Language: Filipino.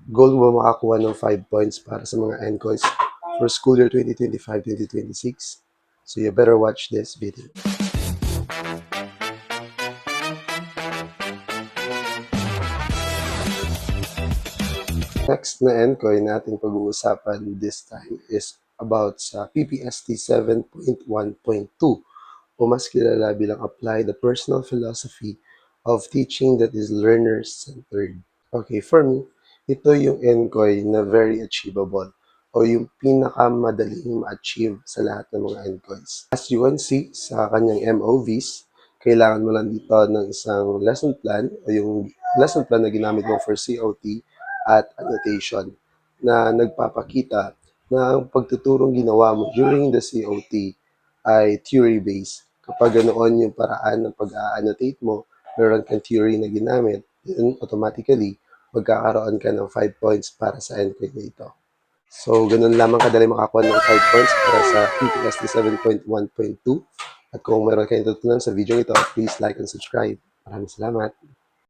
Goal mo makakuha ng 5 points para sa mga NCOYs for school year 2025-2026. So you better watch this video. Next na NCOY nating pag-uusapan this time is about sa PPST 7.1.2 o mas kilala bilang Apply the Personal Philosophy of Teaching that is Learner-Centered. Okay, for me, ito yung NCOY na very achievable o yung pinakamadaling ma-achieve sa lahat ng mga NCOYs. As you can see sa kanyang MOVs, kailangan mo lang dito ng isang lesson plan o yung lesson plan na ginamit mo for COT at annotation na nagpapakita na ang pagtuturong ginawa mo during the COT ay theory-based. Kapag ganoon yung paraan ng pag-annotate mo, meron kang theory na ginamit, then automatically, magkakaroon ka ng 5 points para sa NCOY na ito. So, ganun lamang kadali makakuha ng 5 points para sa PPST 7.1.2. At kung meron kayong tutunan sa video ito, please like and subscribe. Maraming salamat.